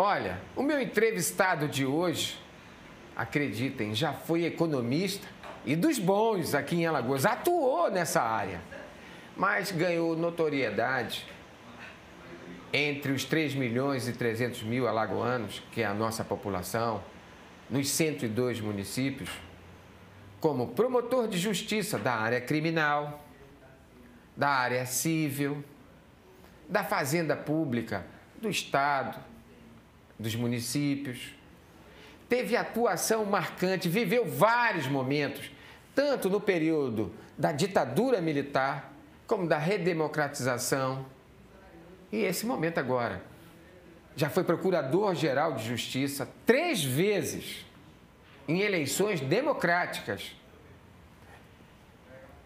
Olha, o meu entrevistado de hoje, acreditem, já foi economista e dos bons aqui em Alagoas, atuou nessa área, mas ganhou notoriedade entre os 3 milhões e 300 mil alagoanos, que é a nossa população, nos 102 municípios, como promotor de justiça da área criminal, da área civil, da fazenda pública, do Estado, dos municípios. Teve atuação marcante, viveu vários momentos, tanto no período da ditadura militar, como da redemocratização. E esse momento agora. Já foi procurador-geral de Justiça 3 vezes em eleições democráticas.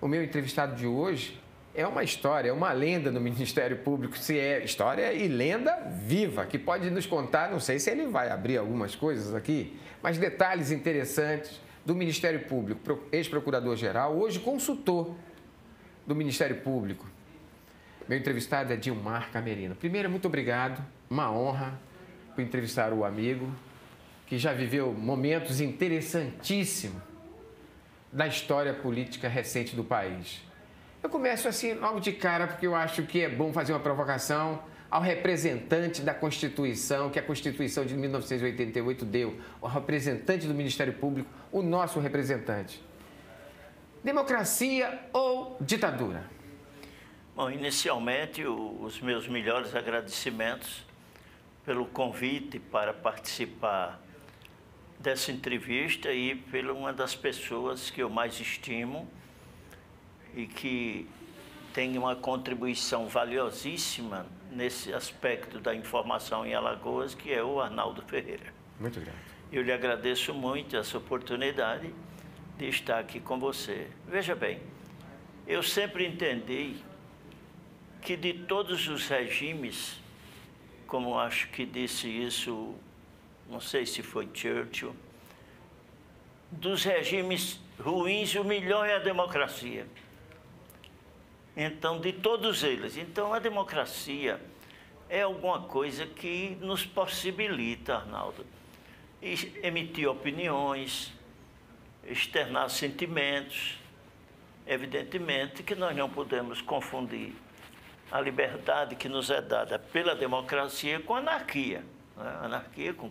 O meu entrevistado de hoje é uma história, é uma lenda no Ministério Público, se é história e lenda viva, que pode nos contar, não sei se ele vai abrir algumas coisas aqui, mas detalhes interessantes do Ministério Público, ex-procurador-geral, hoje consultor do Ministério Público. Meu entrevistado é Dilmar Camerino. Primeiro, muito obrigado, uma honra por entrevistar o amigo, que já viveu momentos interessantíssimos da história política recente do país. Eu começo assim logo de cara, porque eu acho que é bom fazer uma provocação ao representante da Constituição, que a Constituição de 1988 deu, o representante do Ministério Público, o nosso representante. Democracia ou ditadura? Bom, inicialmente, os meus melhores agradecimentos pelo convite para participar dessa entrevista e pela uma das pessoas que eu mais estimo e que tem uma contribuição valiosíssima nesse aspecto da informação em Alagoas, que é o Arnaldo Ferreira. Muito grato. Eu lhe agradeço muito essa oportunidade de estar aqui com você. Veja bem, eu sempre entendi que de todos os regimes, como acho que disse isso, não sei se foi Churchill, dos regimes ruins, o melhor é a democracia. Então, de todos eles. Então, a democracia é alguma coisa que nos possibilita, Arnaldo, emitir opiniões, externar sentimentos. Evidentemente que nós não podemos confundir a liberdade que nos é dada pela democracia com a anarquia. Né? Anarquia com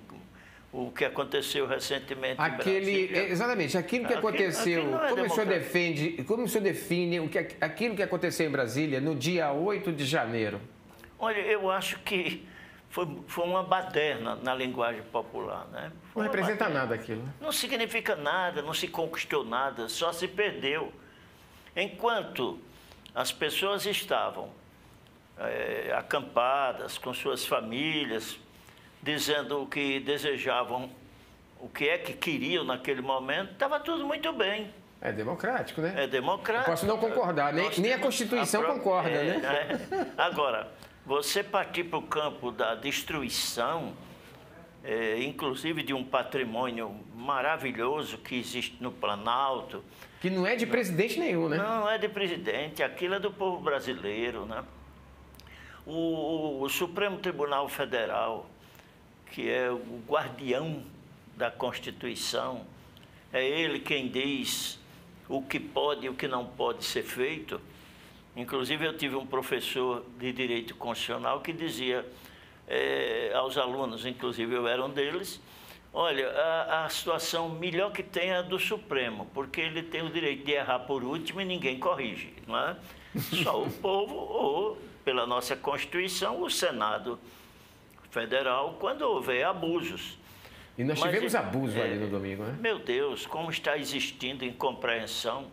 o que aconteceu recentemente em Brasília. Exatamente, aquilo que aconteceu, como o senhor define aquilo que aconteceu em Brasília no dia 8 de janeiro? Olha, eu acho que foi uma baderna na linguagem popular. Né? Não representa nada aquilo. Não significa nada, não se conquistou nada, só se perdeu. Enquanto as pessoas estavam acampadas com suas famílias, dizendo o que desejavam, o que é que queriam naquele momento, estava tudo muito bem. É democrático, né? É democrático. Eu posso não concordar, nem a Constituição concorda, né? Agora, você partir para o campo da destruição, inclusive de um patrimônio maravilhoso que existe no Planalto. Que não é de presidente nenhum, né? Não é de presidente, aquilo é do povo brasileiro, né? O Supremo Tribunal Federal, que é o guardião da Constituição, é ele quem diz o que pode e o que não pode ser feito. Inclusive, eu tive um professor de Direito Constitucional que dizia aos alunos, inclusive eu era um deles, olha, a situação melhor que tem é a do Supremo, porque ele tem o direito de errar por último e ninguém corrige, não é? Só o povo ou, pela nossa Constituição, o Senado Federal, quando houver abusos. E nós tivemos abuso ali no domingo, né? Meu Deus, como está existindo incompreensão.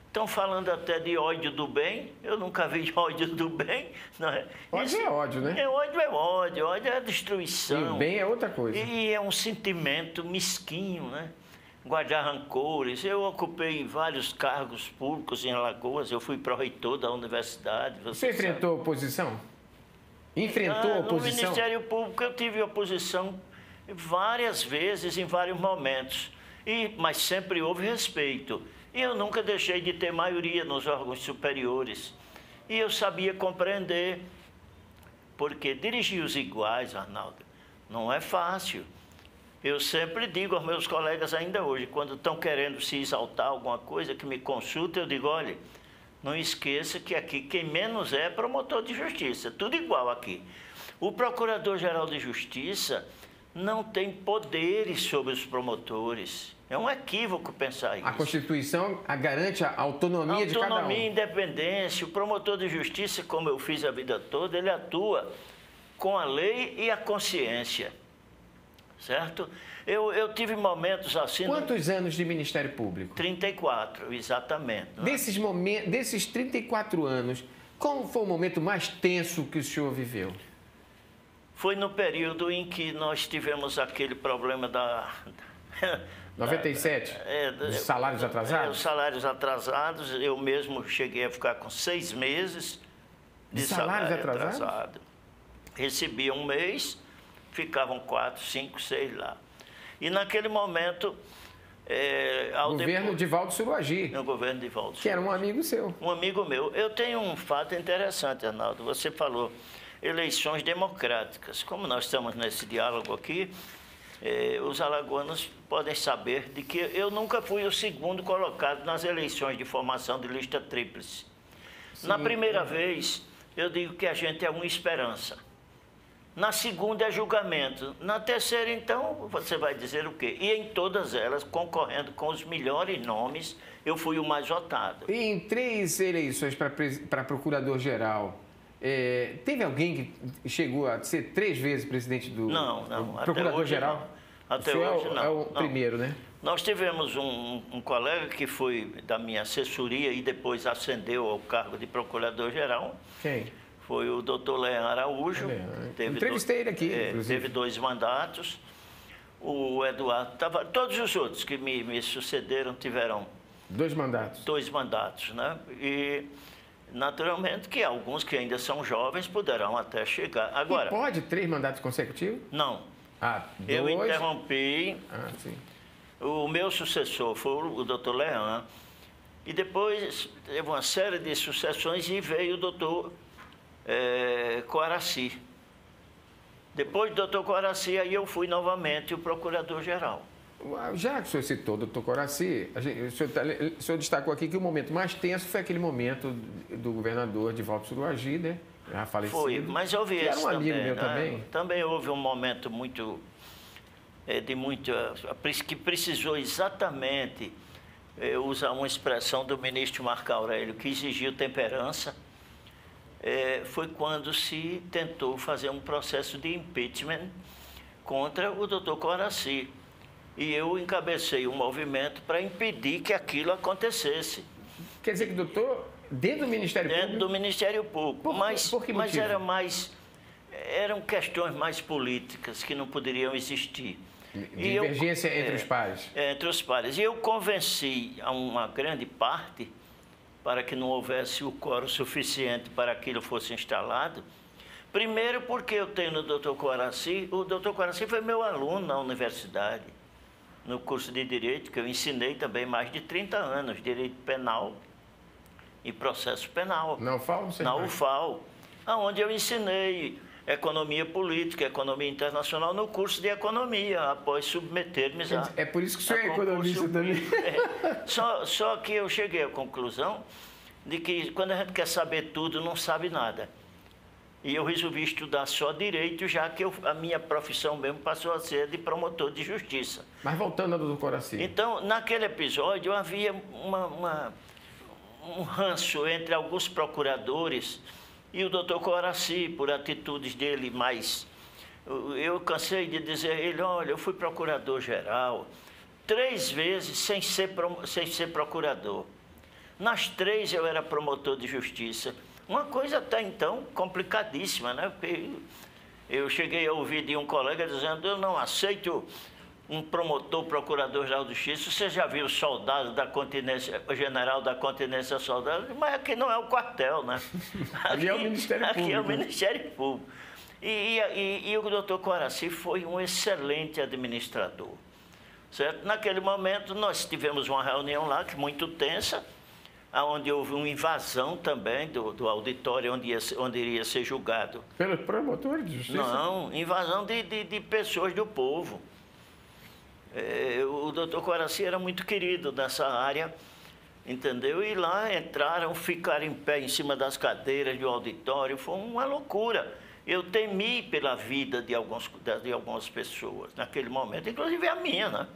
Estão falando até de ódio do bem. Eu nunca vi ódio do bem. Não é? Ódio é ódio, né? Ódio é destruição. E o bem é outra coisa. E é um sentimento mesquinho, né? Guardar rancores. Eu ocupei vários cargos públicos em Alagoas. Eu fui pró-reitor da universidade. Você enfrentou oposição? Enfrentou oposição? No Ministério Público eu tive oposição várias vezes, em vários momentos. Mas sempre houve respeito. E eu nunca deixei de ter maioria nos órgãos superiores. E eu sabia compreender, porque dirigir os iguais, Arnaldo, Não é fácil. Eu sempre digo aos meus colegas ainda hoje, quando estão querendo se exaltar alguma coisa, que me consultam, eu digo, olha, não esqueça que aqui quem menos é promotor de justiça, tudo igual aqui. O Procurador-Geral de Justiça não tem poderes sobre os promotores. É um equívoco pensar isso. A Constituição garante a autonomia de cada um. Autonomia e independência. O promotor de justiça, como eu fiz a vida toda, ele atua com a lei e a consciência. Certo? Eu tive momentos assim... Quantos anos de Ministério Público? 34, exatamente. Desses 34 anos, qual foi o momento mais tenso que o senhor viveu? Foi no período em que nós tivemos aquele problema da... 97? Dos salários atrasados? Os salários atrasados. Eu mesmo cheguei a ficar com 6 meses de salário atrasado. Recebia um mês, ficavam 4, 5, 6 lá. E naquele momento... governo de Valdo Suruagi. No governo de Valdo Suruagi. Que era um amigo seu. Um amigo meu. Eu tenho um fato interessante, Arnaldo. Você falou eleições democráticas. Como nós estamos nesse diálogo aqui, os alagoanos podem saber de que eu nunca fui o segundo colocado nas eleições de formação de lista tríplice. Sim, na primeira vez, eu digo que a gente é uma esperança. Na segunda é julgamento. Na terceira, então, você vai dizer o quê? E em todas elas, concorrendo com os melhores nomes, eu fui o mais votado. E em 3 eleições para procurador-geral, teve alguém que chegou a ser 3 vezes presidente do... Não. Procurador-geral? Até hoje, não. É o primeiro, né? Nós tivemos um colega que foi da minha assessoria e depois ascendeu ao cargo de procurador-geral. Quem? Foi o doutor Leão Araújo. Entrevistei ele aqui, inclusive. Teve 2 mandatos. O Eduardo Tavares, todos os outros que me sucederam tiveram... 2 mandatos. 2 mandatos, né? E, naturalmente, que alguns que ainda são jovens poderão até chegar. Agora... E pode 3 mandatos consecutivos? Não. 2. Eu interrompi. Sim. O meu sucessor foi o doutor Leão. E depois teve uma série de sucessões e veio o doutor... Coaraci. Depois do doutor Coaraci, aí eu fui novamente o procurador-geral. Já que o senhor citou o doutor Coaraci, o senhor destacou aqui que o momento mais tenso foi aquele momento do governador de Valdo Suruagi, né? Já falecido. Foi, mas houve esse também. Era um amigo meu né? também. Também houve um momento que precisou exatamente usar uma expressão do ministro Marco Aurélio, que exigiu temperança. Foi quando se tentou fazer um processo de impeachment contra o doutor Coaraci. E eu encabecei um movimento para impedir que aquilo acontecesse. Quer dizer que o doutor, dentro do Ministério Público? Dentro do Ministério Público. Por que motivo? Mas eram questões mais políticas que não poderiam existir. Divergência entre os pares? Entre os pares. E eu convenci a uma grande parte para que não houvesse o quórum suficiente para que aquilo fosse instalado. Primeiro porque eu tenho no doutor Coaraci, o doutor Coaraci foi meu aluno na universidade, no curso de Direito, que eu ensinei também mais de 30 anos, Direito Penal e Processo Penal. Na UFAL? Na UFAL, onde eu ensinei Economia Política, Economia Internacional no curso de Economia, após submeter-me a... É por isso que o senhor é economista também. Só que eu cheguei à conclusão de que quando a gente quer saber tudo, não sabe nada. E eu resolvi estudar só Direito, já que a minha profissão mesmo passou a ser de promotor de justiça. Mas voltando ao doutor Coaraci. Então, naquele episódio, havia um ranço entre alguns procuradores e o doutor Coaraci, por atitudes dele mais... Eu cansei de dizer a ele, olha, eu fui procurador-geral 3 vezes sem ser procurador. Nas 3 eu era promotor de justiça. Uma coisa até então complicadíssima, né? Porque eu cheguei a ouvir de um colega dizendo, eu não aceito um procurador-geral de justiça. Você já viu soldado da continência, general da continência soldado? Mas aqui não é o quartel, né? Aqui é o Ministério Público. Aqui é o Ministério Público. E o doutor Coaraci foi um excelente administrador. Certo? Naquele momento, nós tivemos uma reunião lá, que muito tensa. onde houve uma invasão também do auditório onde iria ser julgado. Pelos promotores de justiça? Não, invasão de pessoas do povo. O doutor Coraci era muito querido nessa área, entendeu? E lá entraram, ficaram em pé em cima das cadeiras do auditório, foi uma loucura. Eu temi pela vida de algumas pessoas naquele momento, inclusive a minha, né?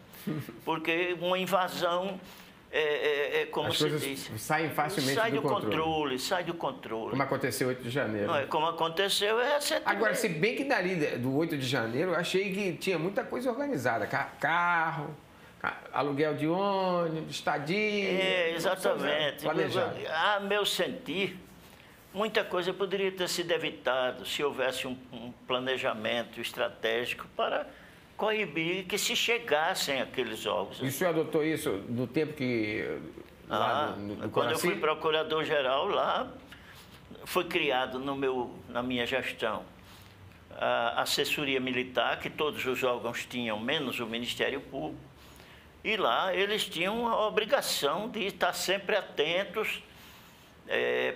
Porque uma invasão como se diz, saem facilmente do controle. Sai do controle. Como aconteceu 8 de janeiro. Não, como aconteceu Agora, se bem que dali do 8 de janeiro, eu achei que tinha muita coisa organizada. Carro, aluguel de ônibus, estadia. Exatamente. Planejado. A meu sentir, muita coisa poderia ter sido evitada se houvesse um planejamento estratégico para coibir que se chegassem aqueles jogos. E o senhor adotou isso no tempo que... Quando eu fui procurador-geral lá, foi criado na minha gestão a assessoria militar, que todos os órgãos tinham, menos o Ministério Público. E lá eles tinham a obrigação de estar sempre atentos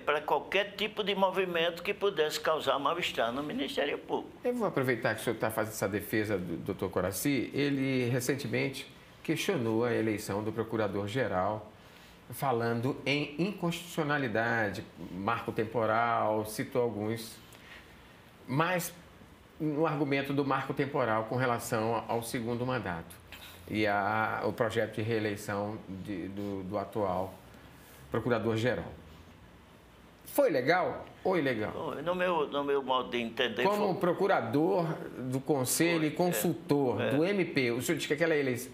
para qualquer tipo de movimento que pudesse causar mal-estar no Ministério Público. Eu vou aproveitar que o senhor está fazendo essa defesa do Dr. Coraci. Ele recentemente questionou a eleição do procurador-geral, falando em inconstitucionalidade, marco temporal, citou alguns, mas no argumento do marco temporal com relação ao segundo mandato e o projeto de reeleição do atual procurador-geral. Foi legal ou ilegal? No meu modo de entender... Como procurador do Conselho e consultor do MP, o senhor diz que aquela eleição...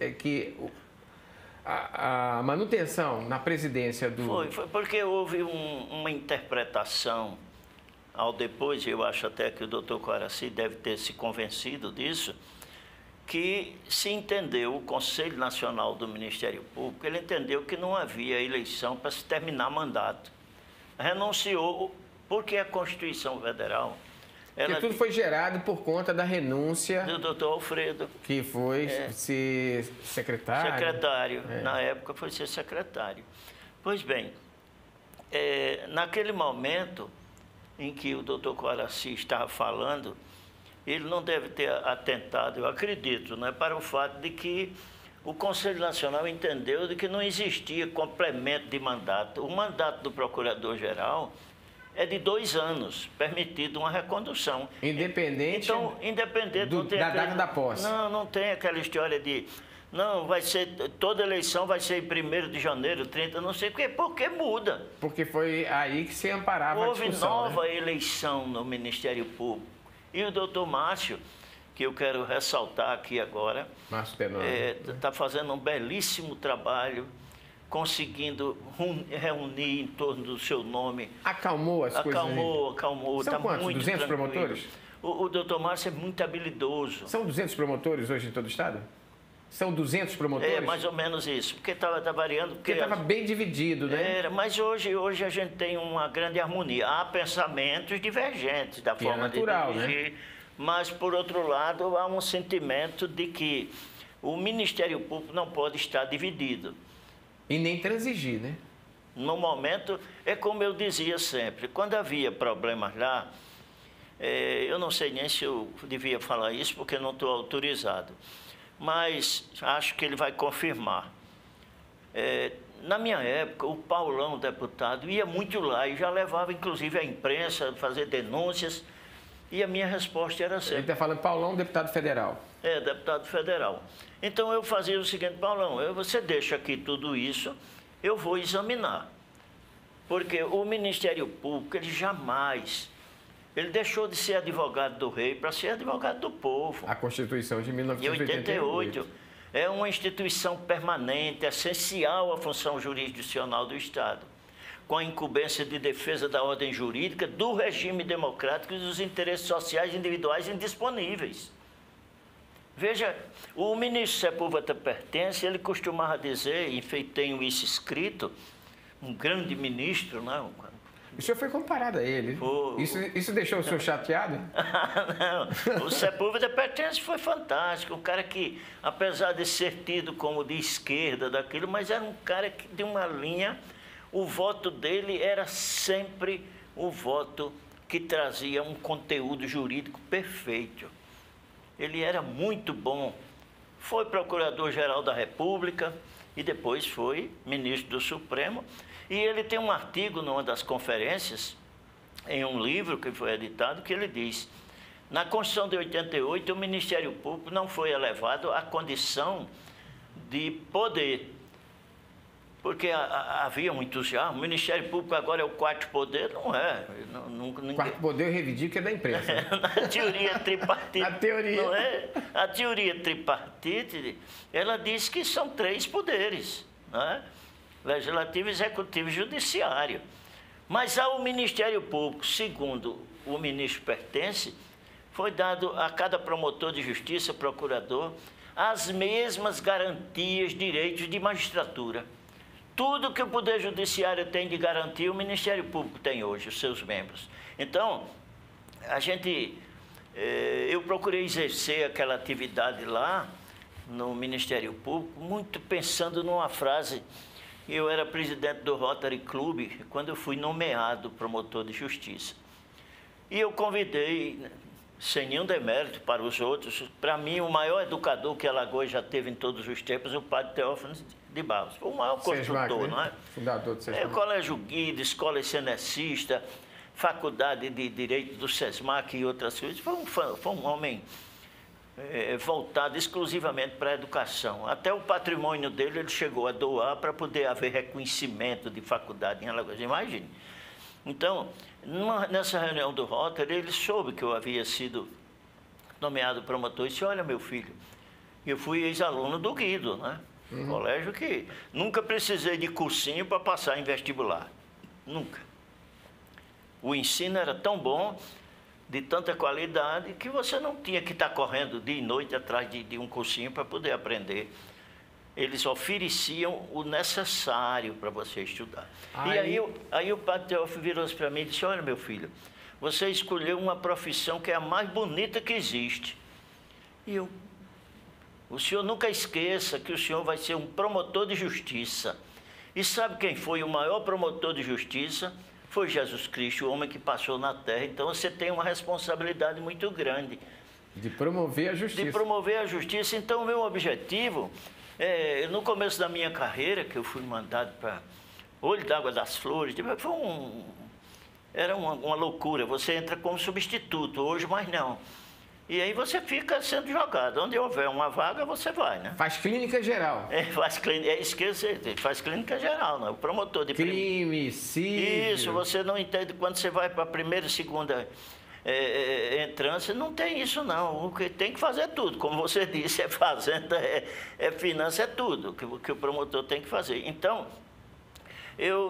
a manutenção na presidência do... Foi porque houve uma interpretação ao depois, eu acho até que o doutor Coraci deve ter se convencido disso, que se entendeu, o Conselho Nacional do Ministério Público, ele entendeu que não havia eleição para se terminar mandato. Renunciou, porque a Constituição Federal... Porque tudo foi gerado por conta da renúncia... do doutor Alfredo. Que foi ser secretário. Secretário. Na época foi ser secretário. Pois bem, naquele momento em que o doutor Coraci estava falando, ele não deve ter atentado, eu acredito, né, para o fato de que o Conselho Nacional entendeu de que não existia complemento de mandato. O mandato do Procurador-Geral é de 2 anos, permitido uma recondução. Independente, então, independente da data da posse. Não tem aquela história de... Não, vai ser... Toda eleição vai ser em 1º de janeiro, 30, não sei o quê. Porque muda. Porque foi aí que se amparava a discussão. Houve nova eleição no Ministério Público. E o doutor Márcio, que eu quero ressaltar aqui agora... Márcio Tenório. Está fazendo um belíssimo trabalho, conseguindo reunir em torno do seu nome. Acalmou as coisas? Acalmou. São quantos? Muito 200 tranquilo. promotores? O doutor Márcio é muito habilidoso. São 200 promotores hoje em todo o estado? São 200 promotores? Mais ou menos isso, porque estava variando. Porque estava bem dividido, né? Mas hoje a gente tem uma grande harmonia. Há pensamentos divergentes da forma de dirigir, né? Mas, por outro lado, há um sentimento de que o Ministério Público não pode estar dividido. E nem transigir, né? No momento, é como eu dizia sempre, quando havia problemas lá, eu não sei nem se eu devia falar isso, porque não estou autorizado, mas acho que ele vai confirmar. Na minha época, o Paulão, deputado, ia muito lá e já levava, inclusive, a imprensa a fazer denúncias, e a minha resposta era sempre... Ele está falando Paulão, deputado federal. Deputado federal. Então, eu fazia o seguinte, Paulão, você deixa aqui tudo isso, eu vou examinar. Porque o Ministério Público, ele jamais... Ele deixou de ser advogado do rei para ser advogado do povo. A Constituição de 1988. É uma instituição permanente, essencial à função jurisdicional do Estado, com a incumbência de defesa da ordem jurídica, do regime democrático e dos interesses sociais individuais indisponíveis. Veja, o ministro Sepúlveda Pertence, ele costumava dizer, e tenho isso escrito, um grande ministro, não? O senhor foi comparado a ele. Isso deixou o senhor chateado? Não, o Sepúlveda Pertence foi fantástico, um cara que, apesar de ser tido como de esquerda daquilo, mas era um cara de uma linha o voto dele era sempre o voto que trazia um conteúdo jurídico perfeito. Ele era muito bom. Foi procurador-geral da República e depois foi ministro do Supremo. E ele tem um artigo numa das conferências, em um livro que foi editado, que ele diz: na Constituição de 88, o Ministério Público não foi elevado à condição de poder, porque havia um entusiasmo. O Ministério Público agora é o quarto poder. Não é. O quarto poder eu reivindico é da imprensa. Na teoria tripartite. Na teoria. Não é? A teoria tripartite, ela diz que são 3 poderes, não é? Legislativo, Executivo e Judiciário. Mas ao Ministério Público, segundo o ministro pertence, foi dado a cada promotor de justiça, procurador, as mesmas garantias, direitos de magistratura. Tudo que o Poder Judiciário tem de garantia, o Ministério Público tem hoje, os seus membros. Então, eu procurei exercer aquela atividade lá no Ministério Público, muito pensando numa frase. Eu era presidente do Rotary Club quando eu fui nomeado promotor de justiça. E eu convidei, sem nenhum demérito para os outros, para mim, o maior educador que Alagoas já teve em todos os tempos, o padre Teófano de Barros. Foi o maior construtor, não é? Fundador do SESMAC. Colégio Guido, escola cenecista, faculdade de Direito do SESMAC e outras coisas. Foi um homem voltado exclusivamente para a educação. Até o patrimônio dele ele chegou a doar para poder haver reconhecimento de faculdade em Alagoas. Imagine. Então, nessa reunião do Rotary, ele soube que eu havia sido nomeado promotor e disse: olha, meu filho, eu fui ex-aluno do Guido, né? Colégio que nunca precisei de cursinho para passar em vestibular. Nunca. O ensino era tão bom, de tanta qualidade, que você não tinha que estar correndo dia e noite atrás de um cursinho para poder aprender. Eles ofereciam o necessário para você estudar. E aí o padre Teófilo virou-se para mim e disse: olha, meu filho, você escolheu uma profissão que é a mais bonita que existe. E o senhor nunca esqueça que o senhor vai ser um promotor de justiça. E sabe quem foi o maior promotor de justiça? Foi Jesus Cristo, o homem que passou na terra. Então você tem uma responsabilidade muito grande. De promover a justiça. De promover a justiça. Então o meu objetivo, no começo da minha carreira, que eu fui mandado para Olho d'Água das Flores, era uma loucura. Você entra como substituto, hoje mais não. E aí você fica sendo jogado. Onde houver uma vaga, você vai, né? Faz clínica geral. Faz clínica geral, né? O promotor de crime, civil. Isso, você não entende quando você vai para a primeira e segunda entrância, não tem isso não. O que tem que fazer é tudo. Como você disse, é fazenda, é finança, é tudo que o promotor tem que fazer. Então,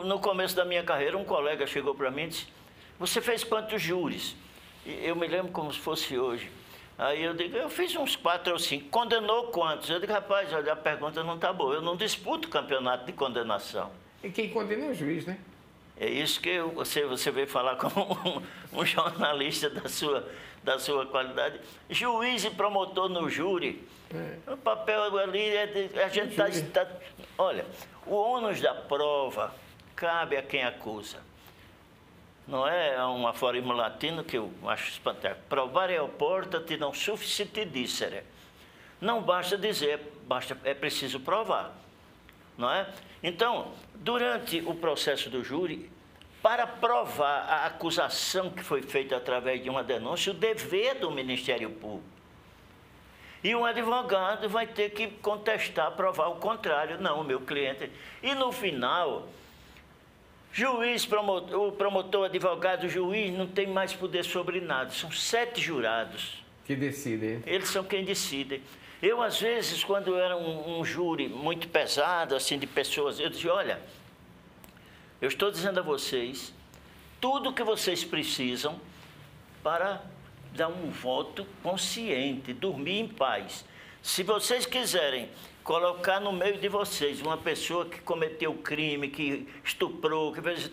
no começo da minha carreira, um colega chegou para mim e disse: você fez quantos júris? Eu me lembro como se fosse hoje. Aí eu digo: eu fiz uns 4 ou 5. Condenou quantos? Eu digo: rapaz, olha, a pergunta não está boa. Eu não disputo campeonato de condenação. E quem condena é o juiz, né? É isso que você veio falar como um jornalista da sua qualidade. Juiz e promotor no júri. O papel ali a gente está... Olha, o ônus da prova cabe a quem acusa. Não é uma aforismo latino que eu acho espantável. Provare oporta-te non sufficit dicere. Não basta dizer, é preciso provar. Não é? Então, durante o processo do júri, para provar a acusação que foi feita através de uma denúncia, o dever do Ministério Público. E um advogado vai ter que contestar, provar o contrário. Não, o meu cliente... E no final... Juiz, o promotor, advogado, o juiz não tem mais poder sobre nada. São 7 jurados. Que decidem. Eles são quem decidem. Eu, às vezes, quando era um júri muito pesado, assim, de pessoas, eu dizia: olha, eu estou dizendo a vocês tudo o que vocês precisam para dar um voto consciente, dormir em paz. Se vocês quiserem colocar no meio de vocês uma pessoa que cometeu crime, que estuprou, que fez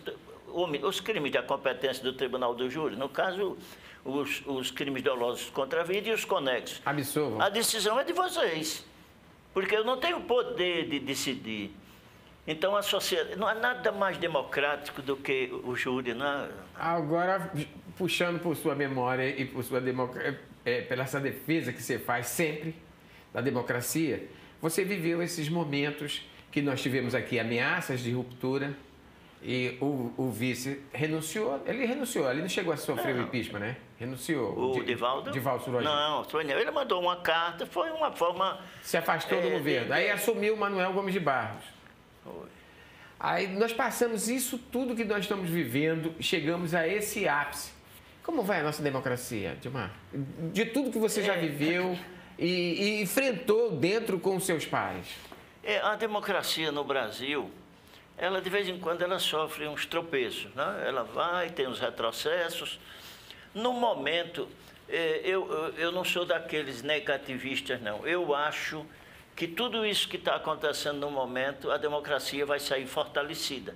os crimes da competência do Tribunal do Júri, no caso, os crimes dolosos contra a vida e os conexos. Absolvam. A decisão é de vocês, porque eu não tenho poder de decidir. Então, a sociedade... Não há nada mais democrático do que o júri, né? Agora, puxando por sua memória e por sua pela essa defesa que você faz sempre da democracia, você viveu esses momentos que nós tivemos aqui, ameaças de ruptura, e o vice renunciou, ele não chegou a sofrer o impeachment, né? Renunciou. O Divaldo? Divaldo Sorogina. Não, ele mandou uma carta, foi uma forma... Se afastou do governo. Aí assumiu o Manuel Gomes de Barros. Foi. Aí nós passamos isso tudo que nós estamos vivendo, chegamos a esse ápice. Como vai a nossa democracia, Dilmar? De tudo que você já viveu e enfrentou dentro com os seus pares. A democracia no Brasil, ela de vez em quando ela sofre uns tropeços, né? Ela vai, tem os retrocessos. No momento, eu não sou daqueles negativistas, não. Eu acho que tudo isso que está acontecendo no momento, a democracia vai sair fortalecida.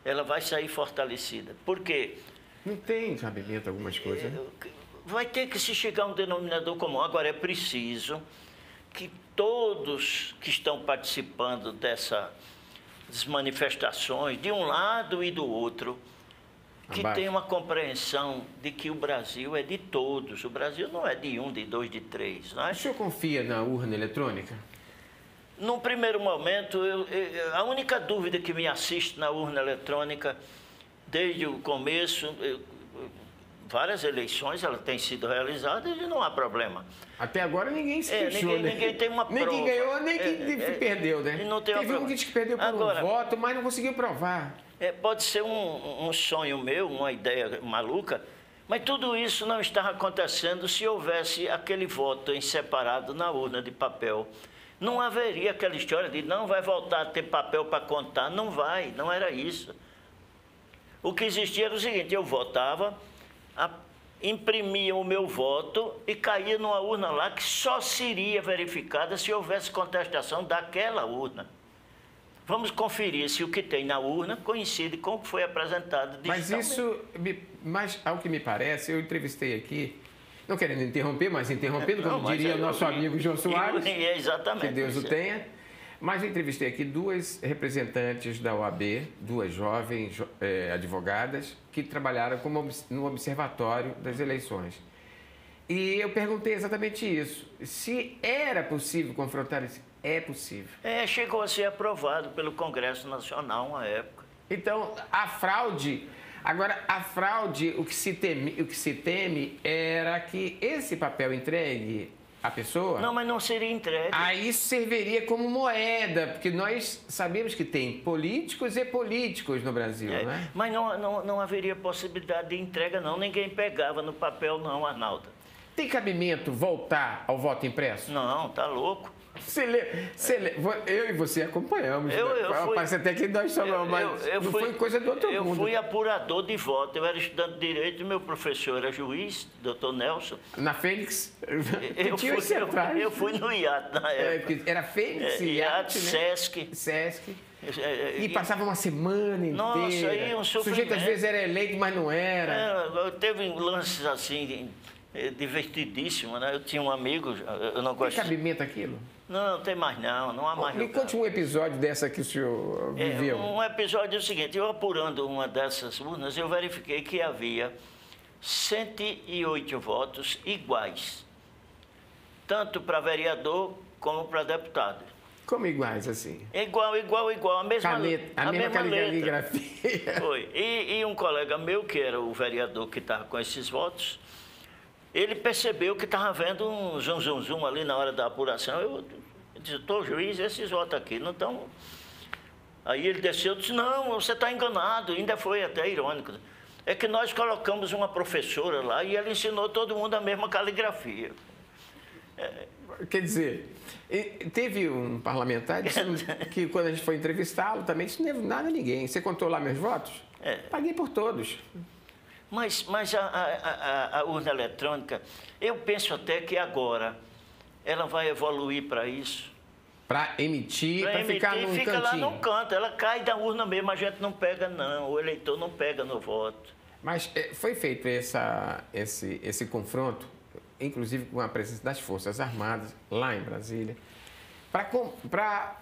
Ela vai sair fortalecida. Por quê? Não tem cabimento algumas coisas, né? Vai ter que se chegar a um denominador comum. Agora, é preciso que todos que estão participando dessas manifestações, de um lado e do outro, que tenham uma compreensão de que o Brasil é de todos. O Brasil não é de um, de dois, de três. Não é? O senhor confia na urna eletrônica? Num primeiro momento, a única dúvida que me assiste na urna eletrônica, desde o começo, várias eleições ela tem sido realizada e não há problema. Até agora ninguém se queixou, né? Ninguém tem uma prova. Nem quem ganhou, nem quem perdeu, né? Não tem Teve um que disse que perdeu por um voto, mas não conseguiu provar. Pode ser um sonho meu, uma ideia maluca, mas tudo isso não está acontecendo se houvesse aquele voto em separado na urna de papel. Não haveria aquela história de não vai voltar a ter papel para contar. Não vai, não era isso. O que existia era o seguinte, eu votava, imprimia o meu voto e caía numa urna lá que só seria verificada se houvesse contestação daquela urna. Vamos conferir se o que tem na urna coincide com o que foi apresentado digitalmente. Mas ao que me parece, eu entrevistei aqui, não querendo interromper, mas interrompendo, como diria o nosso amigo João Soares, exatamente, que Deus o tenha. Mas eu entrevistei aqui duas representantes da OAB, duas jovens advogadas, que trabalharam no Observatório das Eleições. E eu perguntei exatamente isso. Se era possível confrontar isso. É possível. Chegou a ser aprovado pelo Congresso Nacional uma época. Então, a fraude... Agora, a fraude, o que se teme era que esse papel entregue à pessoa... Não, mas não seria entregue. Aí serviria como moeda, porque nós sabemos que tem políticos e políticos no Brasil, né? Mas não haveria possibilidade de entrega, não. Ninguém pegava no papel, não, Arnaldo. Tem cabimento voltar ao voto impresso? Não, tá louco. Eu e você acompanhamos. Parece até que nós somos, mas não foi coisa do outro mundo. Eu fui apurador de voto. Eu era estudante de Direito e meu professor era juiz, doutor Nelson. Na Fênix? Eu fui no IAT na época. Era Fênix, IAT, né? Sesc. E passava uma semana inteira. Nossa, aí um sofrimento. O sujeito às vezes era eleito, mas não era. Teve lances assim... divertidíssimo, né? Eu tinha um amigo, eu não gosto... Tem cabimento aquilo? Não tem mais não, não há mais. Me conte um episódio dessa que o senhor viveu. Um episódio é o seguinte, eu apurando uma dessas urnas, eu verifiquei que havia 108 votos iguais, tanto para vereador como para deputado. Como iguais, assim? Igual, a mesma caneta, a mesma caligrafia. Foi. E um colega meu, que era o vereador que estava com esses votos, ele percebeu que estava havendo um zum ali na hora da apuração. Eu disse, juiz, esses votos aqui não estão... Aí ele desceu e disse, não, você está enganado. Ainda foi até irônico. É que nós colocamos uma professora lá e ela ensinou todo mundo a mesma caligrafia. Quer dizer, teve um parlamentar que quando a gente foi entrevistá-lo também disse, não deve nada a ninguém. Você contou lá meus votos? Paguei por todos. Mas a urna eletrônica, eu penso até que agora ela vai evoluir para isso. Para emitir, para ficar num cantinho. Fica lá num canto, ela cai da urna mesmo, a gente não pega não, o eleitor não pega no voto. Mas foi feito esse confronto, inclusive com a presença das Forças Armadas, lá em Brasília, para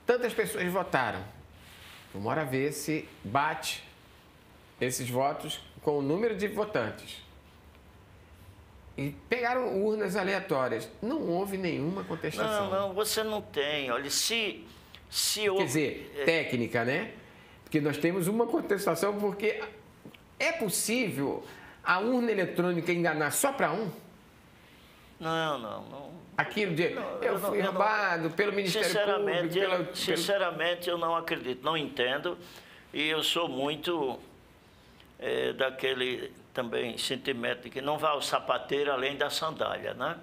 tantas pessoas votaram. Vamos ver se bate esses votos com o número de votantes. E pegaram urnas aleatórias. Não houve nenhuma contestação. Não, você não tem. Olha, se houve... Quer dizer, técnica, né? Porque nós temos uma contestação porque é possível a urna eletrônica enganar só para um? Não. Aquilo de eu fui roubado pelo Ministério Público... Sinceramente, eu não acredito, não entendo. E eu sou muito daquele também sentimento de que não vai o sapateiro além da sandália, né?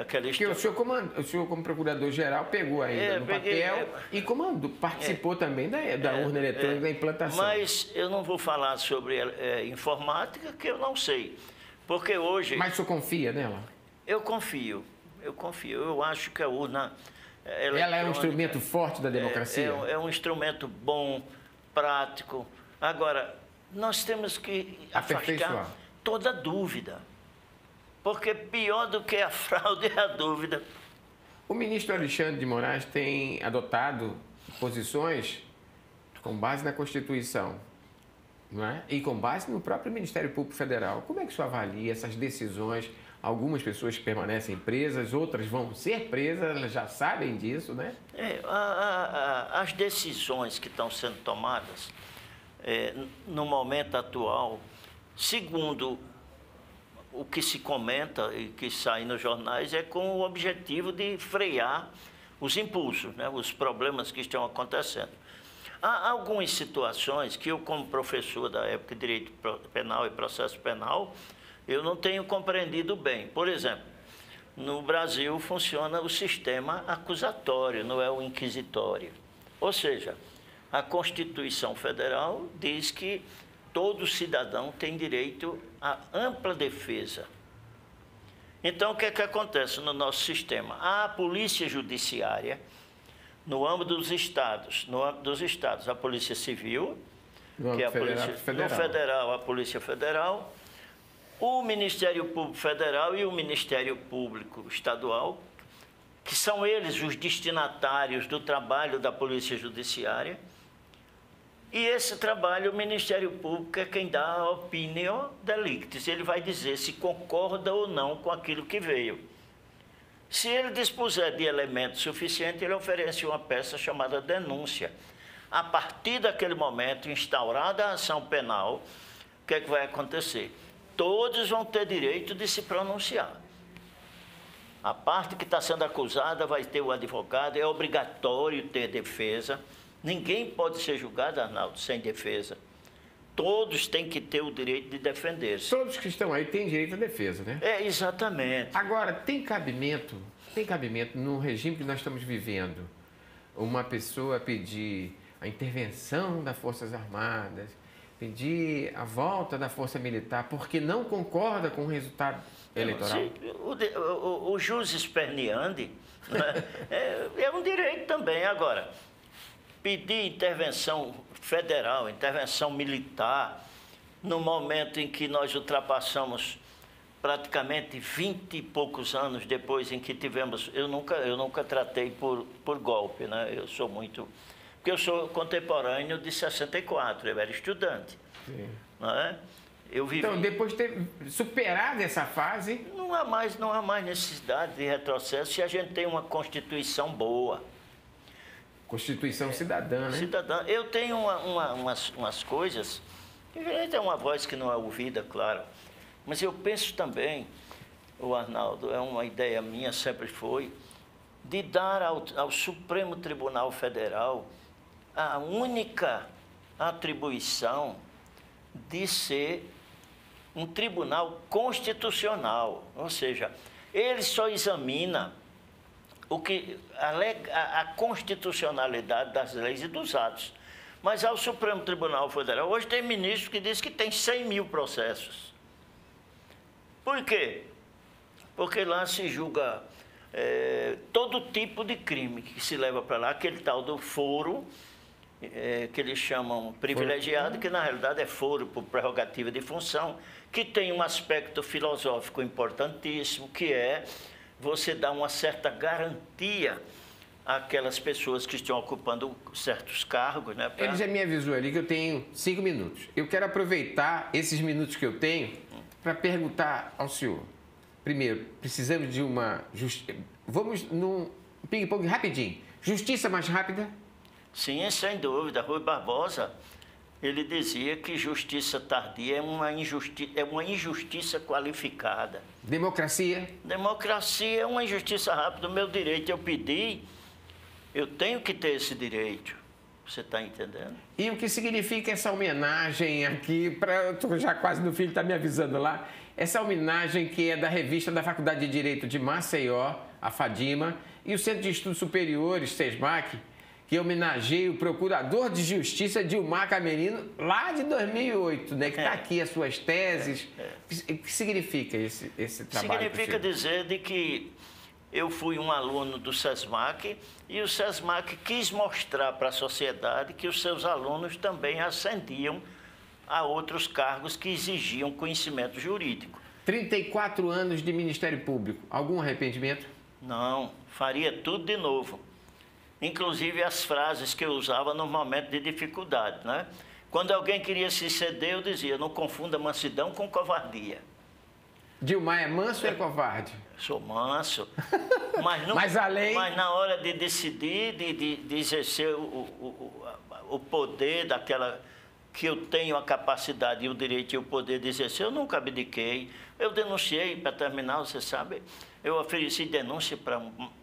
Porque o senhor, como procurador-geral, pegou ainda no papel e participou também da urna eletrônica, da implantação. Mas eu não vou falar sobre informática, que eu não sei. Porque hoje... Mas o senhor confia nela? Eu confio. Eu acho que a urna ela é um instrumento forte da democracia? É um instrumento bom, prático. Agora, nós temos que afastar toda dúvida. Porque pior do que a fraude é a dúvida. O ministro Alexandre de Moraes tem adotado posições com base na Constituição, não é? E com base no próprio Ministério Público Federal. Como é que o senhor avalia essas decisões? Algumas pessoas permanecem presas, outras vão ser presas, elas já sabem disso, né? As decisões que estão sendo tomadas no momento atual, segundo o que se comenta e que sai nos jornais, é com o objetivo de frear os impulsos, né? Os problemas que estão acontecendo. Há algumas situações que eu, como professor da época de Direito Penal e Processo Penal, eu não tenho compreendido bem. Por exemplo, no Brasil funciona o sistema acusatório, não é o inquisitório. Ou seja, a Constituição Federal diz que todo cidadão tem direito à ampla defesa. Então, o que é que acontece no nosso sistema? A Polícia Judiciária, no âmbito dos estados, a Polícia Civil, que é a Polícia Federal. No Federal, a Polícia Federal, o Ministério Público Federal e o Ministério Público Estadual, que são eles os destinatários do trabalho da Polícia Judiciária. E esse trabalho, o Ministério Público é quem dá a opinião delictis. Ele vai dizer se concorda ou não com aquilo que veio. Se ele dispuser de elementos suficientes, ele oferece uma peça chamada denúncia. A partir daquele momento, instaurada a ação penal, o que é que vai acontecer? Todos vão ter direito de se pronunciar. A parte que está sendo acusada vai ter o advogado, é obrigatório ter defesa. Ninguém pode ser julgado, Arnaldo, sem defesa. Todos têm que ter o direito de defender-se. Todos que estão aí têm direito à defesa, né? Exatamente. Agora, tem cabimento no regime que nós estamos vivendo, uma pessoa pedir a intervenção das Forças Armadas, pedir a volta da Força Militar, porque não concorda com o resultado eleitoral? O jus esperneandi, né, é um direito também. Agora, pedir intervenção federal, intervenção militar, no momento em que nós ultrapassamos praticamente 20 e poucos anos depois em que tivemos... Eu nunca tratei por golpe, né? Eu sou muito... Porque eu sou contemporâneo de 64, eu era estudante. Sim. Não é? Eu vivi... Então, depois de ter superado essa fase... Não há mais necessidade de retrocesso se a gente tem uma Constituição boa. Constituição cidadã, né? Cidadã. Eu tenho umas coisas, é uma voz que não é ouvida, claro, mas eu penso também, o Arnaldo, é uma ideia minha, sempre foi, de dar ao Supremo Tribunal Federal a única atribuição de ser um tribunal constitucional, ou seja, ele só examina a constitucionalidade das leis e dos atos. Mas ao Supremo Tribunal Federal, hoje tem ministro que diz que tem 100 mil processos. Por quê? Porque lá se julga todo tipo de crime que se leva para lá, aquele tal do foro, que eles chamam privilegiado, que na realidade é foro por prerrogativa de função, que tem um aspecto filosófico importantíssimo, que é você dar uma certa garantia aquelas pessoas que estão ocupando certos cargos, né? Ele já me avisou ali que eu tenho 5 minutos. Eu quero aproveitar esses minutos que eu tenho para perguntar ao senhor. Primeiro, precisamos de uma justiça. Vamos num ping-pong rapidinho. Justiça mais rápida? Sim, sem dúvida. Rui Barbosa, ele dizia que justiça tardia é uma injustiça qualificada. Democracia? Democracia é uma injustiça rápida. O meu direito eu pedi, eu tenho que ter esse direito. Você está entendendo? E o que significa essa homenagem aqui, já quase no fim, ele está me avisando lá, essa homenagem que é da revista da Faculdade de Direito de Maceió, a FADIMA, e o Centro de Estudos Superiores, SESMAC, que homenageia o Procurador de Justiça Dilmar Camerino, lá de 2008, né? Que está aqui as suas teses. O que significa esse trabalho? Significa dizer de que eu fui um aluno do SESMAC e o SESMAC quis mostrar para a sociedade que os seus alunos também ascendiam a outros cargos que exigiam conhecimento jurídico. 34 anos de Ministério Público. Algum arrependimento? Não, faria tudo de novo. Inclusive as frases que eu usava no momento de dificuldade, né? Quando alguém queria se ceder, eu dizia, não confunda mansidão com covardia. Dilmar é manso ou é covarde? Sou manso, mas, não, mas a lei... mas na hora de decidir, de exercer o poder daquela que eu tenho a capacidade e o direito e o poder de exercer, eu nunca abdiquei. Eu denunciei, para terminar, você sabe, eu ofereci denúncia para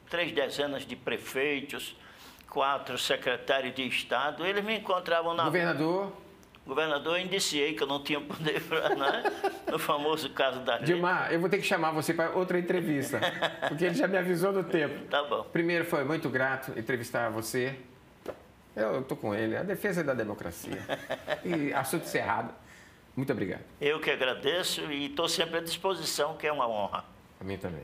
3 dezenas de prefeitos, 4 secretários de Estado, eles me encontravam na... Governador? Governador, eu indiciei que eu não tinha poder para, né? No famoso caso da... Dilmar, eu vou ter que chamar você para outra entrevista, porque ele já me avisou do tempo. Tá bom. Primeiro, foi muito grato entrevistar você. Eu estou com ele, a defesa da democracia. E assunto encerrado. Muito obrigado. Eu que agradeço e estou sempre à disposição, que é uma honra. A mim também.